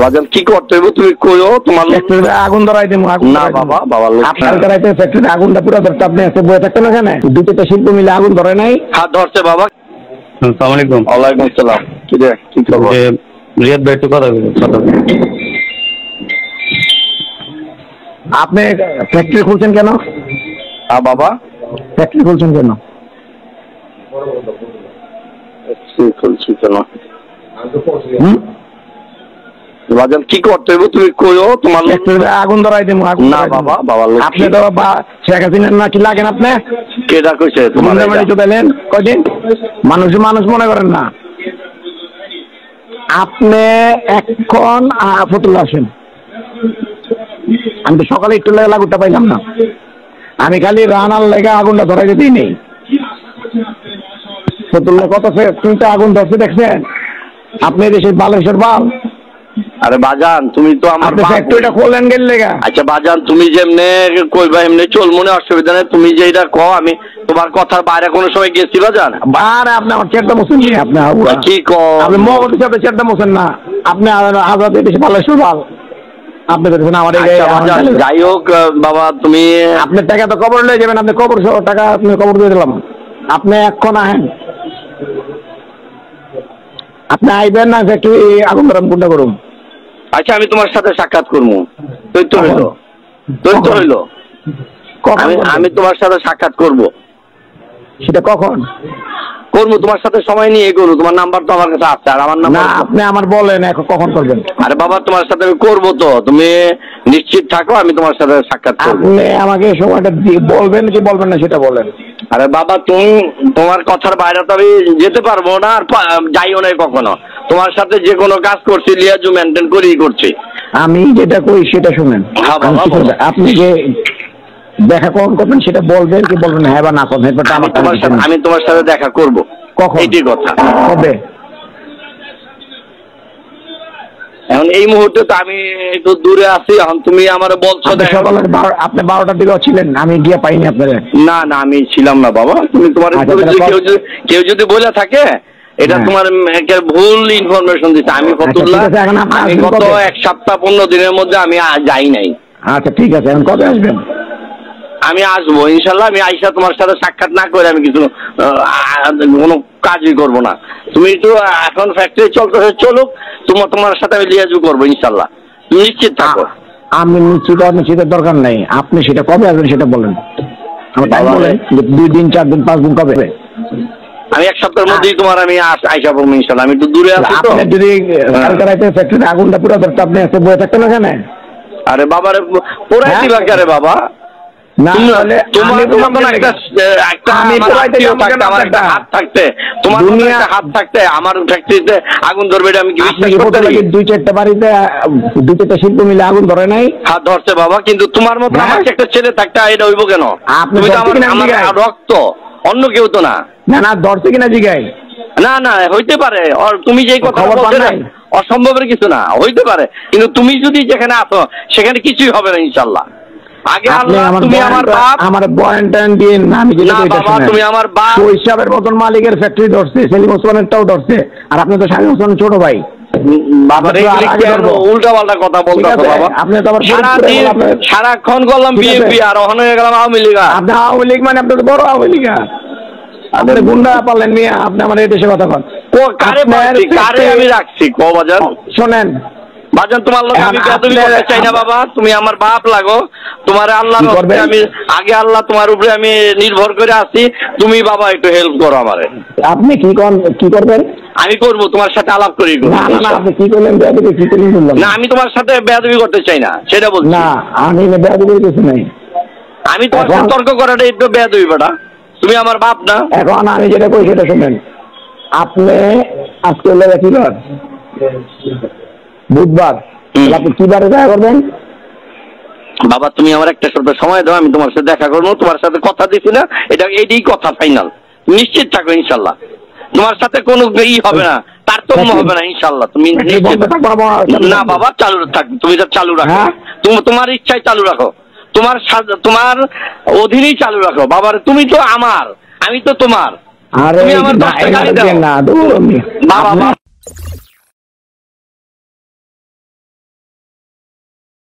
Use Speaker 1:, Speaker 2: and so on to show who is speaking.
Speaker 1: বাজান কি করতে হইব তুমি কইও। তোমার
Speaker 2: ফ্যাক্টরিতে আগুন ধরাই দেবো।
Speaker 1: না বাবা, বাবার লোক
Speaker 2: আপনার ধরাইতে ফ্যাক্টরিতে আগুনটা পুরো ধরতে আপনি এসে বয়ে থাকতেন ওখানে? দুটো শিল্প মিলে আগুন ধরে নাই?
Speaker 1: হাত ধরছে বাবা।
Speaker 3: আসসালামু আলাইকুম।
Speaker 1: ওয়ালাইকুম আসসালাম। কি রে, কি খবর?
Speaker 3: রিয়াদ ভাই একটু কথা
Speaker 2: আপনি ফ্যাক্টরি খুলছেন কেন?
Speaker 1: হ্যাঁ বাবা,
Speaker 2: ফ্যাক্টরি খুলছেন কেন?
Speaker 1: খুলছি কেন বাজান কি করতে হইব তুমি কইও। তোমার
Speaker 2: ফ্যাক্টরিতে আগুন ধরাই দেবো।
Speaker 1: না বাবা, বাবার লোক।
Speaker 2: আপনি তো শেখ হাসিনার না কি লাগেন? আপনি
Speaker 1: কেডা কইছে তোমার?
Speaker 2: পেলেন কয়দিন? মানুষ মনে করেন না। আপনি এখন ফতুল্লা আসেন। আমি তো সকালে একটু লেগে আগুনটা পাইলাম না। আমি খালি রানার লেগে আগুনটা ধরাই যেতেই নেই। ফতুল্লা কত ফ্যাক্টরিতে আগুন ধরছে দেখছেন? আপনি দেশের বালেশ্বর বাল।
Speaker 1: আরে বাজান তুমি তো আমার
Speaker 2: ফ্যাক্টরিটা খোলেন গেল লেগা।
Speaker 1: আচ্ছা বাজান, তুমি যেমনে কইবা এমনি চল, মনে অসুবিধা নেই। তুমি যেটা কও, আমি তোমার কথার বাইরে কোনো সময় গেছি বাজান?
Speaker 2: আরে আপনি আমার চেয়ারটা মোছেন নি? আপনি
Speaker 1: কি কও?
Speaker 2: আপনি মগজের সাথে চেয়ারটা মোছেন না। আপনি আজাদ দেশে বালেশ্বর বাল। আপনি তো আমার
Speaker 1: যাই হোক বাবা, তুমি
Speaker 2: আপনার টাকা তো কবর লয়ে যাবেন। আপনি কবর সহ টাকা আপনি কবর দিয়ে দিলাম। আপনি এখন আহেন, আপনি আইবেন না ফ্যাক্টরি আগুন গরম কোনটা করুন।
Speaker 1: আচ্ছা আমি তোমার সাথে সাক্ষাৎ করবো। হইলো আমি তোমার সাথে সাক্ষাৎ করব।
Speaker 2: সেটা কখন
Speaker 1: করবো? তোমার সাথে সময় নিয়ে করবো। তোমার নাম্বার তো আমার কাছে আছে। আর আমার নাম্বার
Speaker 2: আপনি আমার বলেন এখন কখন করবেন?
Speaker 1: আরে বাবা, তোমার সাথে আমি করবো তো, তুমি নিশ্চিত থাকো। আমি তোমার সাথে সাক্ষাৎ করবো।
Speaker 2: আপনি আমাকে সময়টা বলবেন কি বলবেন না সেটা বলেন।
Speaker 1: আরে বাবা, তুমি তোমার কথার বাইরে তো আমি যেতে পারবো না, আর যাইও না কখনো। তোমার সাথে যে কোনো কাজ করছি লিয়াজু মেনটেন করেই করছি।
Speaker 2: আমি যেটা কই সেটা শুনেন। আপনি যে দেখা কখন করবেন সেটা বলবেন কি বলবেন হ্যাঁ বা না করবেন।
Speaker 1: আমি তোমার সাথে দেখা করব।
Speaker 2: কখন?
Speaker 1: এটি কথা।
Speaker 2: কবে?
Speaker 1: এখন এই মুহূর্তে তো আমি একটু দূরে আছি। এখন তুমি আমার বলছো
Speaker 2: আপনি 12টার দিকে ছিলেন, আমি গিয়ে পাইনি আপনার।
Speaker 1: না না, আমি ছিলাম না বাবা। তুমি তোমার কেউ যদি বলে থাকে এটা তোমার ভুল ইনফরমেশন দিচ্ছে। আমি ফতুল্লাহ, আমি গত 1 সপ্তাহ 15 দিনের মধ্যে আমি যাই নাই।
Speaker 2: আচ্ছা ঠিক আছে, এখন কবে আসবেন?
Speaker 1: আমি আসবো ইনশাল্লাহ। আমি আইসা তোমার সাথে সাক্ষাৎ না করে আমি কিছু কোনো কাজই করবো না। তুমি তো এখন ফ্যাক্টরি চলতেছে, চলুক। তোমার সাথে আমি লিয়াজু করবো ইনশাল্লাহ। তুমি নিশ্চিত থাকো।
Speaker 2: আমি নিশ্চিতের দরকার নাই। আপনি সেটা কবে আসবেন সেটা বলেন। আমার টাইম বলেন, 2 দিন 4 দিন 5 দিন কবে?
Speaker 1: আমি 1 সপ্তাহের মধ্যেই তোমার আমি আইসা পড়বো ইনশাল্লাহ। আমি একটু দূরে আছি তো।
Speaker 2: যদি কালকে রাতে ফ্যাক্টরিতে আগুনটা পুরো ধরতে আপনি এসে বয়ে থাকতেন ওখানে?
Speaker 1: আরে বাবারে পোড়াই দিবা কে রে বাবা?
Speaker 2: না
Speaker 1: তোমার হাত থাকতে আমার ফ্যাক্টরিতে আগুন ধরবে এটা আমি কি বিশ্বাস করতে পারি?
Speaker 2: 2-4টা বাড়িতে 2-4টা শিল্প মিলে আগুন ধরে নাই?
Speaker 1: হাত ধরছে বাবা, কিন্তু তোমার মতো আমার একটা ছেলে থাকতে এটা হইব কেন? তুমি তো আমার রক্ত, অন্য কেউ তো না।
Speaker 2: না না, ধরছে কিনা জিগাই?
Speaker 1: না না, হইতে পারে। তুমি যেই কথা বলছো না, অসম্ভবের কিছু না, হইতে পারে। কিন্তু তুমি যদি যেখানে আছো সেখানে কিছুই হবে না ইনশাল্লাহ। আগে আল্লাহ, তুমি আমার বাপ।
Speaker 2: আমার বয়ান টান দিন না, আমি যেটা
Speaker 1: বাবা, তুমি আমার বাপ।
Speaker 2: হিসাবের মতন মালিকের ফ্যাক্টরি ধরছে, সেলিম ওসমানেরটাও ধরছে, আর আপনি তো শামীম ওসমানের ছোট ভাই।
Speaker 1: উল্টা পাল্টা কথা বলতেছো বাবা। আপনি তো সারাক্ষণ করলাম বিএনপি, আর ওখানে হয়ে গেলাম আওয়ামী লীগ।
Speaker 2: আপনি আওয়ামী লীগ মানে আপনি তো বড় আওয়ামী লীগ। আপনি গুন্ডা পারলেন মিয়া। আপনি আমার এই দেশে কথা বলেন।
Speaker 1: কারে আমি রাখছি বাজার?
Speaker 2: শোনেন
Speaker 1: বাজান, তোমার লোক আমি বেয়াদবি করতে চাই না বাবা। তুমি আমার বাপ লাগো। তোমার আল্লাহ আমি আগে আল্লাহ তোমার উপরে আমি নির্ভর করে আছি। তুমি বাবা একটু হেল্প করো আমারে।
Speaker 2: আপনি কি করবেন?
Speaker 1: আমি করবো, তোমার সাথে আলাপ করি।
Speaker 2: না আপনি কি করলেন? বেয়াদবি কি করলেন বললাম
Speaker 1: না। আমি তোমার সাথে বেয়াদবি করতে চাই না, সেটা বলছি।
Speaker 2: না আমি বেয়াদবি কিছু নাই।
Speaker 1: আমি তোমার সাথে তর্ক করাটা একটু বেয়াদবি বেটা। তুমি আমার বাপ না।
Speaker 2: এখন আমি যেটা কই সেটা শুনেন। আপনি আজকে কি বার? বুধবার। আপনি কি বারে দেখা করবেন?
Speaker 1: বাবা তুমি আমার একটা সপ্তাহ সময় দাও, আমি তোমার সাথে দেখা করবো। তোমার সাথে কথা দিছি না, এটাই কথা ফাইনাল। নিশ্চিত থাকো ইনশাল্লাহ। তোমার সাথে কোনো হবে না, তারতম্য হবে না ইনশাল্লাহ। তুমি না বাবা, চালু থাক। তুমি চালু রাখো, তোমার ইচ্ছায় চালু রাখো। তোমার অধীনেই চালু রাখো বাবার। তুমি তো আমার, আমি তো তোমার। তুমি আমার 10টা গালি দাও বাবা।